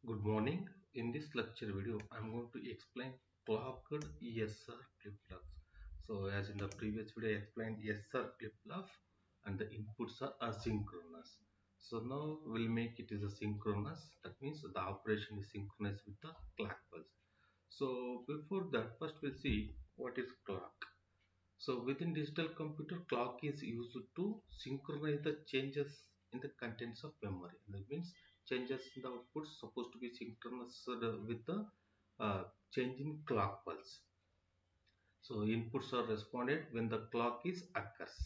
Good morning. In this lecture video, I'm going to explain clocked ESR flip-flops. So as in the previous video, I explained ESR flip-flop and the inputs are asynchronous. So now we'll make it is a synchronous. That means the operation is synchronous with the clock pulse. So before that, first we'll see what is clock. So within digital computer, clock is used to synchronize the changes in the contents of memory. That means changes in the output supposed to be synchronous with the change in clock pulse. So inputs are responded when the clock is occurs.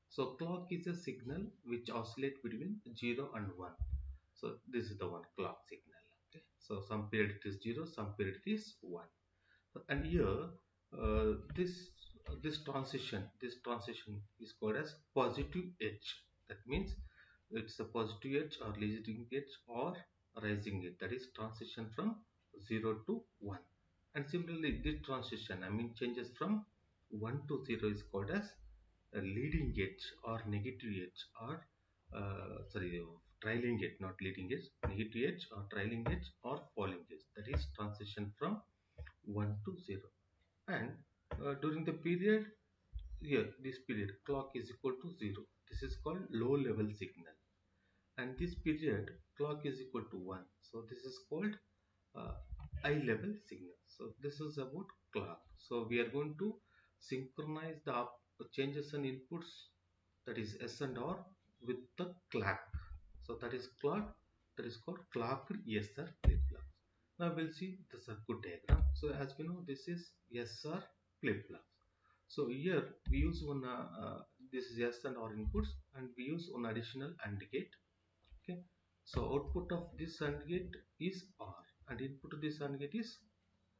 So clock is a signal which oscillates between 0 and 1. So this is the one clock signal. Okay. So some period it is 0, some period it is 1. And here this transition is called as positive edge. That means it's a positive edge or leading edge or rising edge. That is transition from 0 to 1. And similarly this transition, I mean changes from 1 to 0, is called as a leading edge or negative edge or trailing edge, not leading edge, negative edge or trailing edge or falling edge. That is transition from 1 to 0. And during the period, here this period clock is equal to 0. This is called low level signal. And this period clock is equal to 1. So this is called uh, high level signal. So this is about clock. So we are going to synchronize the changes and inputs, that is S and R, with the clock. So that is clock, that is called clocked SR flip-flop. Now we'll see the circuit diagram. So as we know, this is SR flip-flop. So here we use one this is S and R inputs, and we use one additional AND gate. Okay, so output of this AND gate is R, and input to this AND gate is,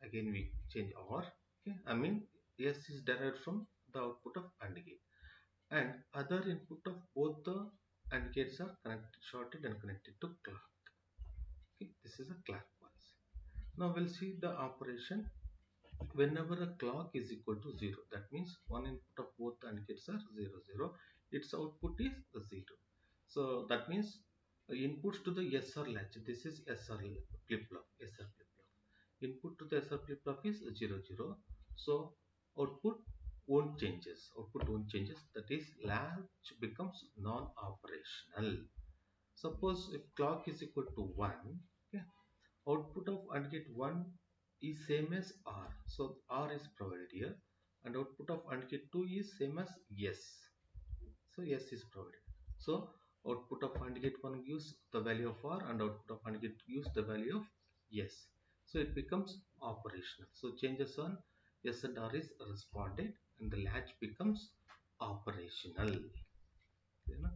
again we change R. Okay, I mean S is derived from the output of AND gate, and other input of both the AND gates are connected, shorted and connected to clock. Okay, this is a clock pulse. Now we'll see the operation whenever a clock is equal to 0. That means one input of both the AND gates are 0 0. Its output is 0. So that means inputs to the SR latch. This is SR flip-flop. SR flip-flop. Input to the SR flip-flop is 0 0. So output won't changes. Output won't changes. That is latch becomes non-operational. Suppose if clock is equal to 1, okay, output of AND gate 1 is same as R. So R is provided here, and output of AND gate 2 is same as S. So S is provided. So output of AND gate 1 gives the value of R, and output of AND gate gives the value of S. So it becomes operational. So changes on S and R is responded, and the latch becomes operational. You know?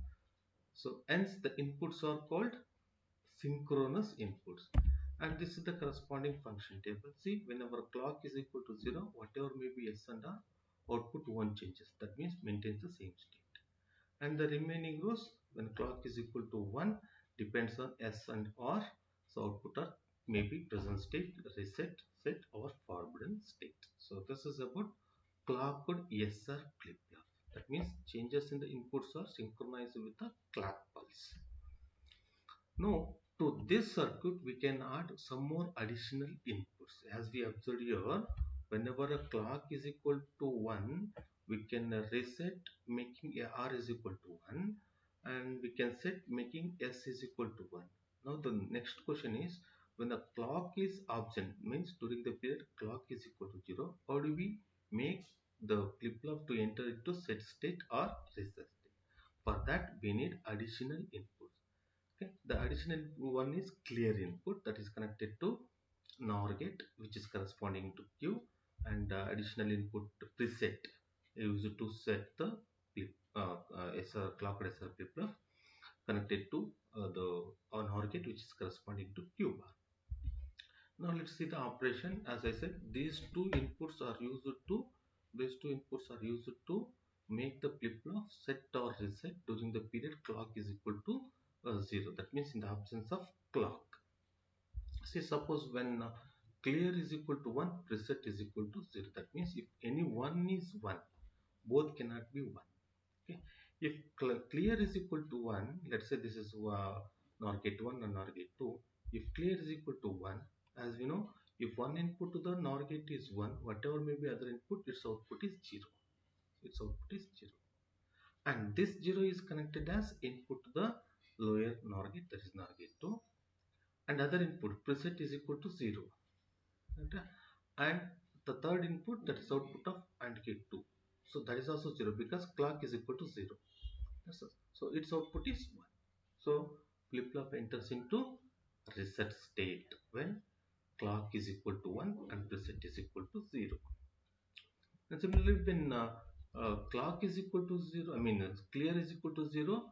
So hence the inputs are called synchronous inputs, and this is the corresponding function table. See, whenever clock is equal to 0, whatever may be S and R, output 1 changes. That means maintains the same state, and the remaining rows when clock is equal to 1 depends on S and R. So output are maybe present state, reset, set or forbidden state. So this is about clocked SR flip-flop. That means changes in the inputs are synchronized with the clock pulse. Now, to this circuit, we can add some more additional inputs. As we observed here, whenever a clock is equal to 1, we can reset making R is equal to 1, and we can set making S is equal to 1. Now, the next question is, when the clock is absent, means during the period clock is equal to 0, how do we make the flip-flop to enter into set state or reset state? For that, we need additional inputs. Okay, the additional one is clear input, that is connected to NOR gate, which is corresponding to Q, and additional input preset used to set the SR clocked SR flip-flop connected to the NOR gate, which is corresponding to Q bar. Now let's see the operation. As I said, these two inputs are used to make the flip-flop set or reset during the period clock is equal to 0. That means in the absence of clock. See, suppose when clear is equal to 1, preset is equal to 0. That means if any one is 1, both cannot be 1. Okay. If clear is equal to 1, let's say this is NOR gate 1 and NOR gate 2. If clear is equal to 1, as we know, if one input to the NOR gate is 1, whatever may be other input, its output is 0. Its output is 0. And this 0 is connected as input to the lower NOR gate, that is NOR gate 2. And other input preset is equal to 0. Right? And the third input, that is output of AND gate 2. So that is also 0 because clock is equal to 0. So its output is 1. So flip-flop enters into reset state when clock is equal to 1 and preset is equal to 0. And similarly, when clock is equal to 0, clear is equal to 0,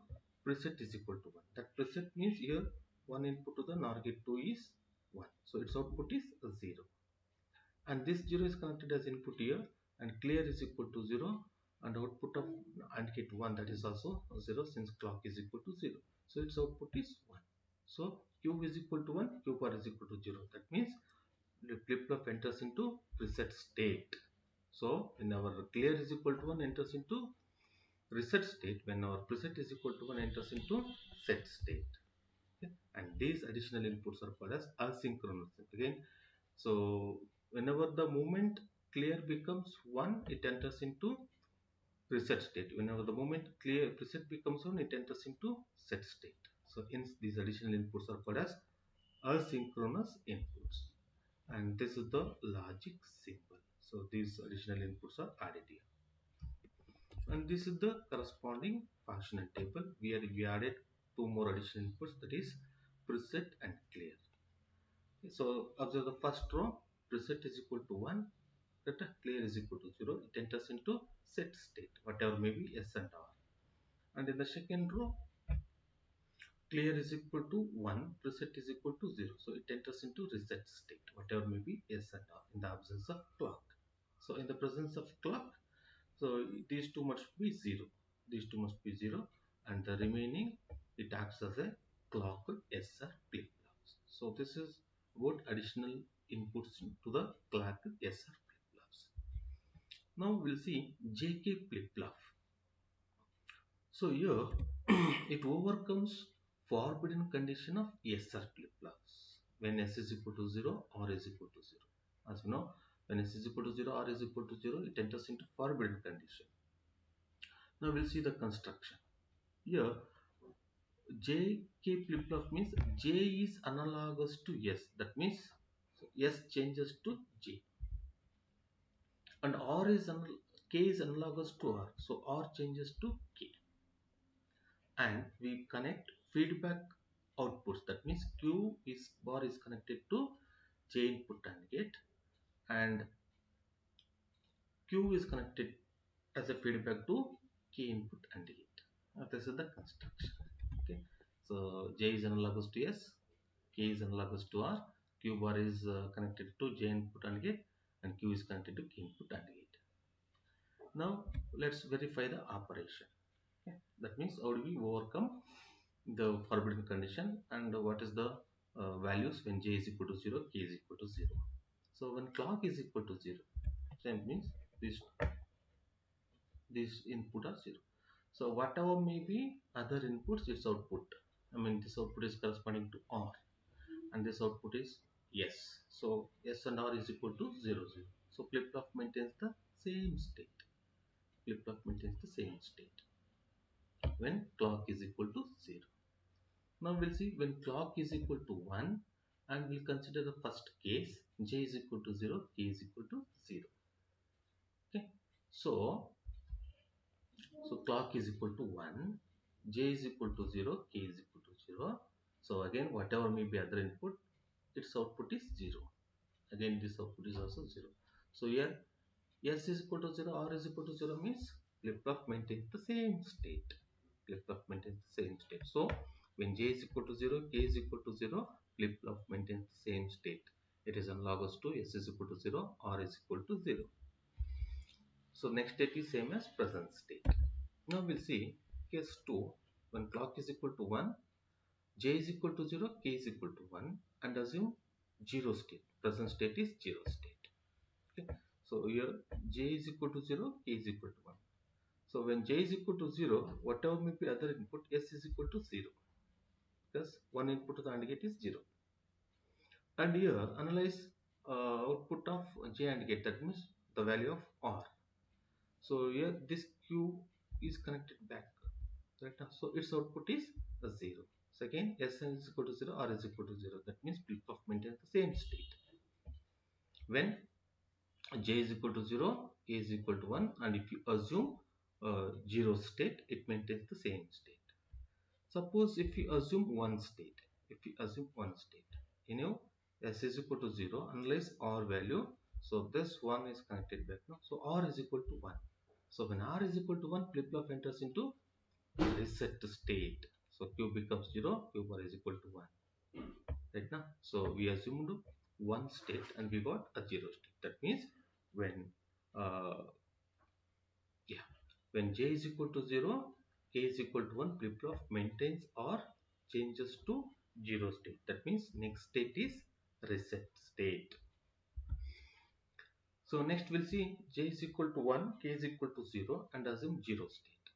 preset is equal to 1. That preset means here one input to the NOR gate 2 is 1. So its output is 0. And this 0 is connected as input here, and clear is equal to 0, and output of AND gate 1, that is also 0 since clock is equal to 0. So its output is 1. So Q is equal to 1, Q bar is equal to 0. That means the flip-flop enters into reset state. So when our clear is equal to 1 enters into reset state, when our preset is equal to 1 enters into set state. Okay? And these additional inputs are called as asynchronous. Again, so whenever the moment clear becomes 1, it enters into reset state. Whenever the moment clear preset becomes 1, it enters into set state. So hence these additional inputs are called as asynchronous inputs. And this is the logic symbol. So these additional inputs are added here. And this is the corresponding functional table where we added two more additional inputs, that is preset and clear. So observe the first row, preset is equal to 1, clear is equal to 0. It enters into set state, whatever may be S and R. And in the second row, clear is equal to 1, preset is equal to 0. So it enters into reset state, whatever may be S and R in the absence of clock. So in the presence of clock, so these two must be 0. These two must be 0, and the remaining, it acts as a clock SR flip-flops. So this is about additional inputs to the clock SR flip-flops. Now we'll see JK flip-flop. So here it overcomes forbidden condition of SR flip-flops when S is equal to 0 or is equal to 0. As you know, when S is equal to 0 or is equal to 0, it enters into forbidden condition. Now we'll see the construction. Here JK flip-flop means J is analogous to S. That means S changes to J. And K is analogous to R. So R changes to K. And we connect feedback outputs. That means Q is bar is connected to J input AND gate, and Q is connected as a feedback to K input AND gate. This is the construction. Okay. So J is analogous to S, K is analogous to R, Q bar is connected to J input AND gate, and Q is connected to K input AND gate. Now let's verify the operation. Okay. That means how do we overcome the forbidden condition, and what is the values when J is equal to 0, K is equal to 0. So when clock is equal to 0, same means this input are 0. So whatever may be other inputs, its output. This output is corresponding to R, and this output is S. So S and R is equal to 0, 0. So flip-flop maintains the same state. Flip-flop maintains the same state when clock is equal to 0. Now we'll see when clock is equal to 1, and we'll consider the first case. J is equal to 0, K is equal to 0. Okay. So clock is equal to 1, J is equal to 0, K is equal to 0. So again, whatever may be other input, its output is 0. Again, this output is also 0. So here S is equal to 0, R is equal to 0 means flip-flop maintains the same state. Flip-flop maintains the same state. So when J is equal to 0, K is equal to 0, flip-flop maintains the same state. It is analogous to S is equal to 0, R is equal to 0. So next state is same as present state. Now we'll see case 2, when clock is equal to 1, J is equal to 0, K is equal to 1, and assume 0 state. Present state is 0 state. Okay. So here J is equal to 0, K is equal to 1. So when J is equal to 0, whatever may be other input, S is equal to 0. Because one input to the AND gate is 0. And here analyze output of J and gate, that means the value of R. So here this Q is connected back, right now, so its output is a 0. So again S is equal to 0, R is equal to 0, that means flip-flop maintains the same state. When J is equal to 0, K is equal to 1, and if you assume 0 state, it maintains the same state. Suppose if you assume one state, you know, S is equal to 0, analyze R value. So this 1 is connected back now. So R is equal to 1. So when R is equal to 1, flip-flop enters into reset state. So Q becomes 0, Q bar is equal to 1. Right now, so we assumed one state and we got a 0 state. That means when uh, yeah, when J is equal to 0, K is equal to 1, flip-flop maintains or changes to 0 state. That means next state is reset state. So next we'll see J is equal to 1, K is equal to 0, and assume 0 state.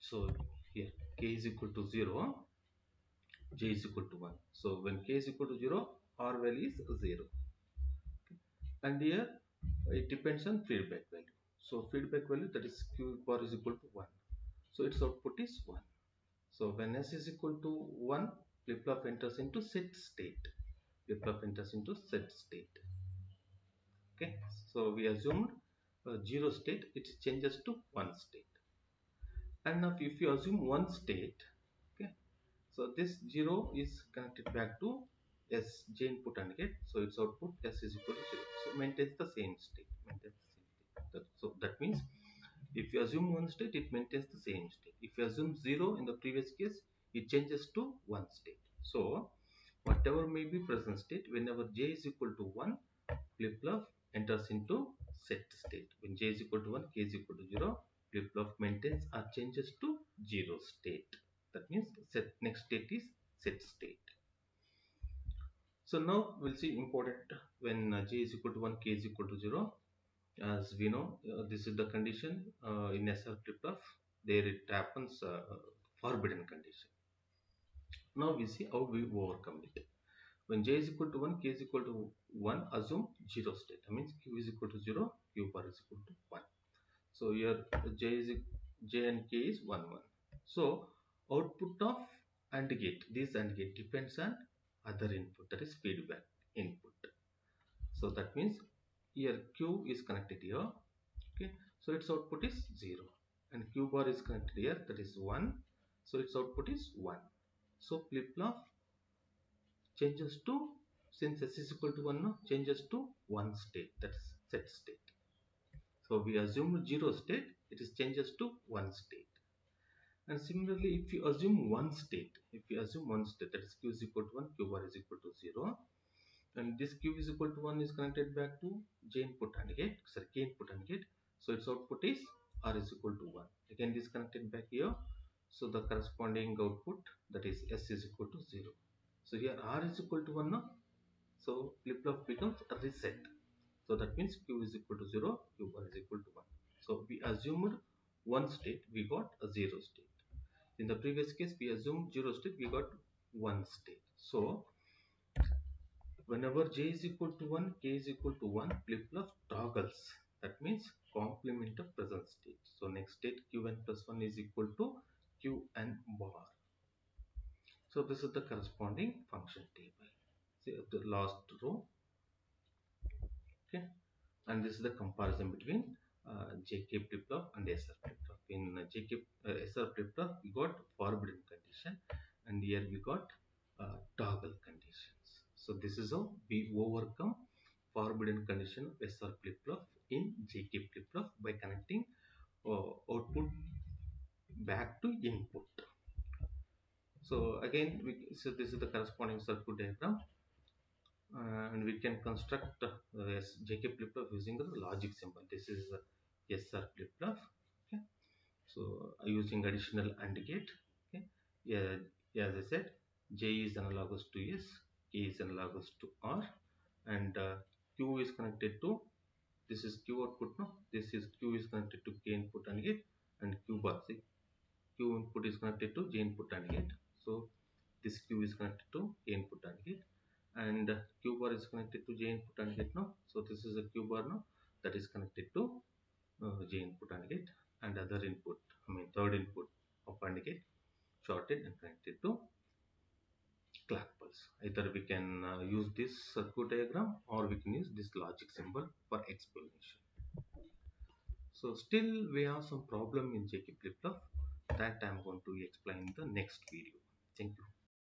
So here K is equal to 0, J is equal to 1. So when K is equal to 0, R value is 0. And here it depends on feedback value. So feedback value, that is Q bar is equal to 1. So its output is 1. So when S is equal to 1, flip-flop enters into set state. Flip-flop enters into set state. Okay. So we assumed 0 state, it changes to 1 state. And now if you assume 1 state, okay, so this 0 is connected back to S, J input and gate. So its output S is equal to 0. So maintains the same state. So that means if you assume one state, it maintains the same state. If you assume 0 in the previous case, it changes to one state. So whatever may be present state, whenever J is equal to 1, flip-flop enters into set state. When J is equal to 1, K is equal to 0, flip-flop maintains or changes to 0 state. That means next state is set state. So now we'll see important when J is equal to 1, K is equal to 0. As we know, this is the condition in SR flip-flop. There it happens forbidden condition. Now we see how we overcome it. When J is equal to 1, K is equal to 1, assume 0 state. That means Q is equal to 0, Q bar is equal to 1. So here J and K is 1, 1. So output of AND gate, this AND gate depends on other input, that is feedback input. So that means here Q is connected here. Okay, so its output is 0, and Q bar is connected here, that is 1. So its output is 1. So flip-flop changes to, since S is equal to 1 now, changes to one state, that is set state. So we assume 0 state, it is changes to one state. And similarly, if you assume one state, that is Q is equal to 1, Q bar is equal to 0, and this Q is equal to 1 is connected back to J input and gate, sorry, K input and gate. So its output is R is equal to 1. Again this connected back here. So the corresponding output, that is S is equal to 0. So here R is equal to 1 now. So flip-flop becomes a reset. So that means Q is equal to 0, Q bar is equal to 1. So we assumed one state, we got a 0 state. In the previous case, we assumed 0 state, we got one state. So whenever J is equal to 1, K is equal to 1, flip-flop toggles. That means complement of present state. So next state Qn plus 1 is equal to Qn bar. So this is the corresponding function table. See the last row. Okay, and this is the comparison between JK flip-flop and SR flip-flop. In SR flip-flop, we got forbidden condition, and here we got toggle conditions. So this is how we overcome forbidden condition of SR flip-flop in JK flip-flop by connecting output back to input. So again, so this is the corresponding circuit diagram. And we can construct JK flip-flop using the logic symbol. This is SR flip-flop. Okay, so using additional AND gate. Okay, yeah, as I said, J is analogous to S, K is analogous to R, and Q is connected to, this is Q output now, this is Q is connected to K input and gate, and Q bar, see, Q input is connected to J input and gate. So this Q is connected to K input and gate, and Q bar is connected to J input and gate now. So this is a Q bar now that is connected to J input and gate, and other input, I mean third input of AND gate shorted and connected to clock pulse. Either we can use this circuit diagram or we can use this logic symbol for explanation. So still we have some problem in JK flip-flop that I am going to explain in the next video. Thank you.